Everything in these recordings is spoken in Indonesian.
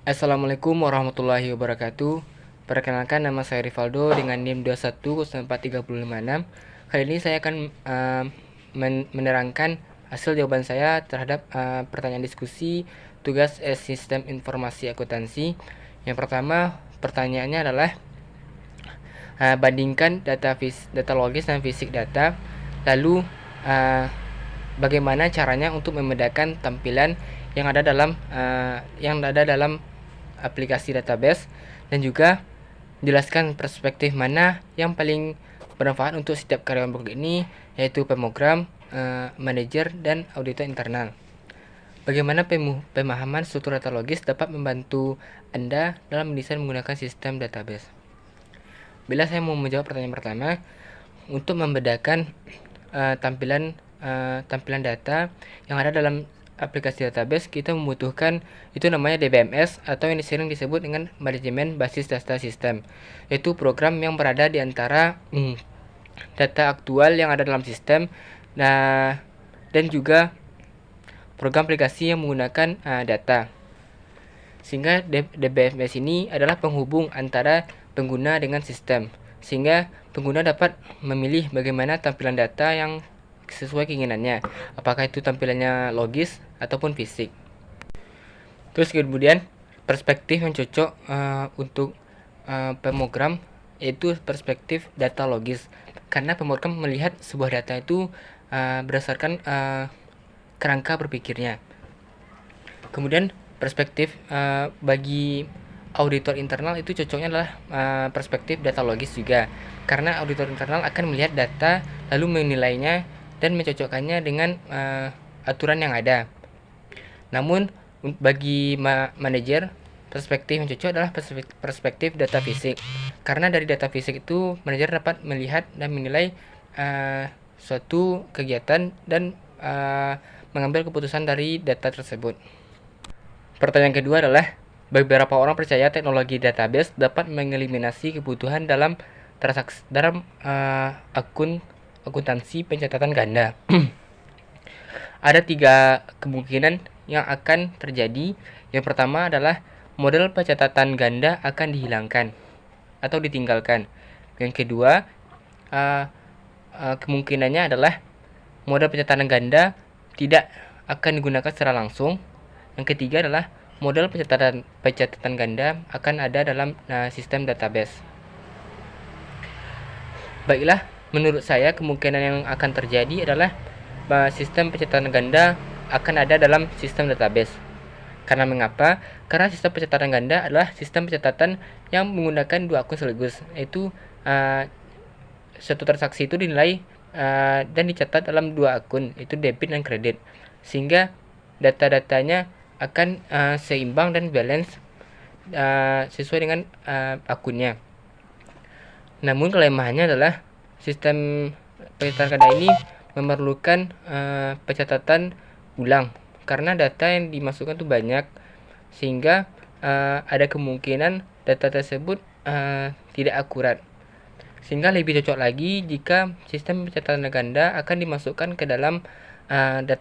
Assalamualaikum warahmatullahi wabarakatuh. Perkenalkan, nama saya Rivaldo dengan NIM 21043056. Kali ini saya akan menerangkan hasil jawaban saya terhadap pertanyaan diskusi tugas sistem informasi akuntansi. Yang pertama, pertanyaannya adalah bandingkan data logis dan fisik data. Lalu bagaimana caranya untuk membedakan tampilan yang ada dalam aplikasi database, dan juga jelaskan perspektif mana yang paling bermanfaat untuk setiap karyawan blog ini, yaitu pemogram, manajer, dan auditor internal. Bagaimana pemahaman struktur data logis dapat membantu Anda dalam mendesain menggunakan sistem database. Bila saya mau menjawab pertanyaan pertama, untuk membedakan tampilan data yang ada dalam aplikasi database, kita membutuhkan itu namanya DBMS, atau yang sering disebut dengan manajemen basis data sistem, yaitu program yang berada di antara data aktual yang ada dalam sistem dan juga program aplikasi yang menggunakan data. Sehingga DBMS ini adalah penghubung antara pengguna dengan sistem, sehingga pengguna dapat memilih bagaimana tampilan data yang sesuai keinginannya, apakah itu tampilannya logis ataupun fisik. Terus kemudian perspektif yang cocok untuk pemogram, yaitu perspektif data logis, karena pemogram melihat sebuah data itu berdasarkan kerangka berpikirnya. Kemudian perspektif bagi auditor internal itu cocoknya adalah perspektif data logis juga, karena auditor internal akan melihat data lalu menilainya dan mencocokkannya dengan aturan yang ada. Namun bagi manajer, perspektif yang cocok adalah perspektif data fisik, karena dari data fisik itu manajer dapat melihat dan menilai suatu kegiatan dan mengambil keputusan dari data tersebut. Pertanyaan kedua adalah, beberapa orang percaya teknologi database dapat mengeliminasi kebutuhan dalam akuntansi pencatatan ganda. Ada 3 kemungkinan yang akan terjadi. Yang pertama adalah model pencatatan ganda akan dihilangkan atau ditinggalkan. Yang kedua, kemungkinannya adalah model pencatatan ganda tidak akan digunakan secara langsung. Yang ketiga adalah model pencatatan ganda akan ada dalam sistem database. Baiklah, menurut saya kemungkinan yang akan terjadi adalah sistem pencatatan ganda akan ada dalam sistem database. Karena mengapa? Karena sistem pencatatan ganda adalah sistem pencatatan yang menggunakan 2 akun sekaligus, yaitu suatu transaksi itu dinilai dan dicatat dalam 2 akun, yaitu debit dan kredit, sehingga data-datanya akan seimbang dan balance sesuai dengan akunnya. Namun kelemahannya adalah sistem pencatatan ganda ini memerlukan pencatatan ulang, karena data yang dimasukkan itu banyak, sehingga ada kemungkinan data tersebut tidak akurat. Sehingga lebih cocok lagi jika sistem pencatatan ganda akan dimasukkan ke dalam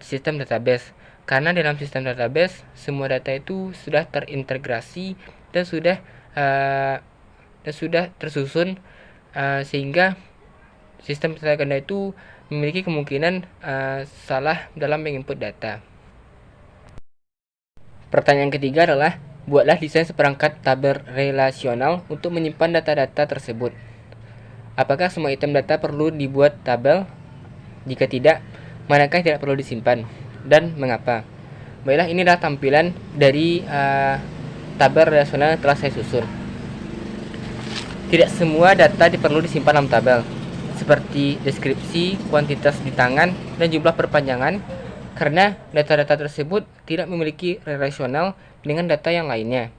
sistem database, karena dalam sistem database semua data itu sudah terintegrasi dan sudah tersusun, sehingga sistem pencatatan ganda itu memiliki kemungkinan salah dalam menginput data. Pertanyaan ketiga adalah, buatlah desain seperangkat tabel relasional untuk menyimpan data-data tersebut. Apakah semua item data perlu dibuat tabel? Jika tidak, manakah tidak perlu disimpan dan mengapa? Baiklah, ini adalah tampilan dari tabel relasional yang telah saya susun. Tidak semua data perlu disimpan dalam tabel, seperti deskripsi, kuantitas di tangan, dan jumlah perpanjangan, karena data-data tersebut tidak memiliki relasional dengan data yang lainnya.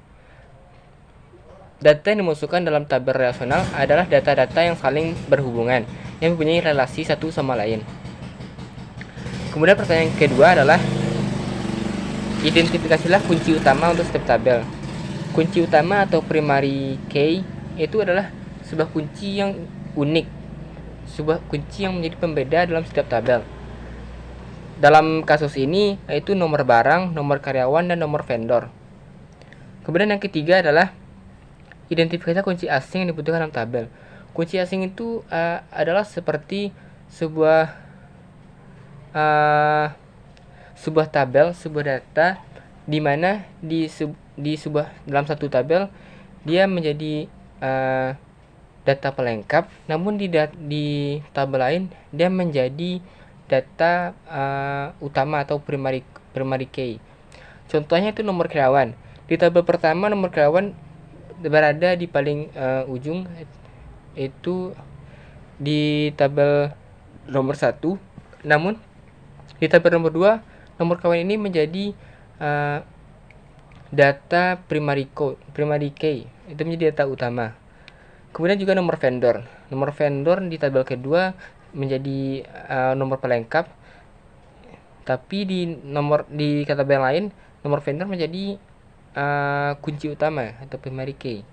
Data yang dimasukkan dalam tabel relasional adalah data-data yang saling berhubungan, yang mempunyai relasi satu sama lain. Kemudian pertanyaan kedua adalah, identifikasilah kunci utama untuk setiap tabel. Kunci utama atau primary key itu adalah sebuah kunci yang unik, sebuah kunci yang menjadi pembeda dalam setiap tabel. Dalam kasus ini yaitu nomor barang, nomor karyawan, dan nomor vendor. Kemudian yang ketiga adalah identifikasi kunci asing yang dibutuhkan dalam tabel. Kunci asing itu adalah seperti sebuah tabel, sebuah data di mana dalam satu tabel dia menjadi data pelengkap, namun di tabel lain dia menjadi data utama atau primary key. Contohnya itu nomor karyawan. Di tabel pertama nomor karyawan berada di paling ujung, itu di tabel nomor 1. Namun di tabel nomor 2 nomor karyawan ini menjadi data primary key, itu menjadi data utama. Kemudian juga nomor vendor. Nomor vendor di tabel kedua menjadi nomor pelengkap, tapi di tabel lain nomor vendor menjadi kunci utama atau primary key.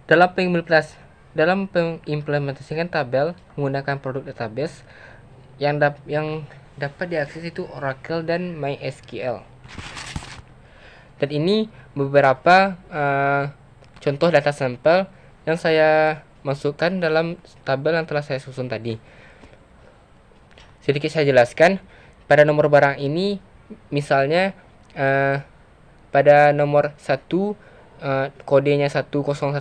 Dalam mengimplementasikan tabel menggunakan produk database yang dapat diakses itu Oracle dan MySQL. Dan ini beberapa contoh data sampel yang saya masukkan dalam tabel yang telah saya susun tadi. Sedikit saya jelaskan, pada nomor barang ini misalnya pada nomor 1 kodenya 1012,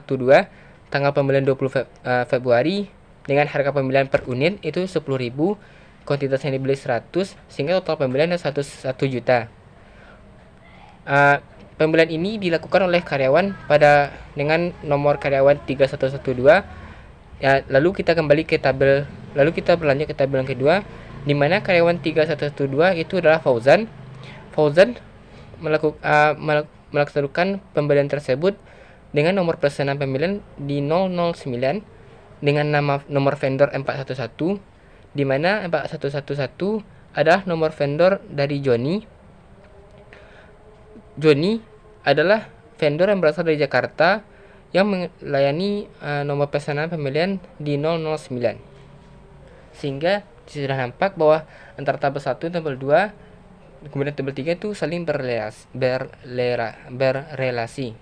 tanggal pembelian 20 Februari dengan harga pembelian per unit itu 10.000, kuantitas yang dibeli 100, sehingga total pembelian 1 juta. Pembelian ini dilakukan oleh karyawan dengan nomor karyawan 3112. Lalu kita berlanjut ke tabel yang kedua, di mana karyawan 3112 itu adalah Fauzan. Fauzan melakukan pembelian tersebut dengan nomor pesanan pembelian di 009 dengan nomor vendor 411, di mana 4111 adalah nomor vendor dari Joni. Joni adalah vendor yang berasal dari Jakarta yang melayani nomor pesanan pembelian di 009. Sehingga sudah nampak bahwa antara tabel 1 dan tabel 2 kemudian tabel 3 itu saling berrelasi.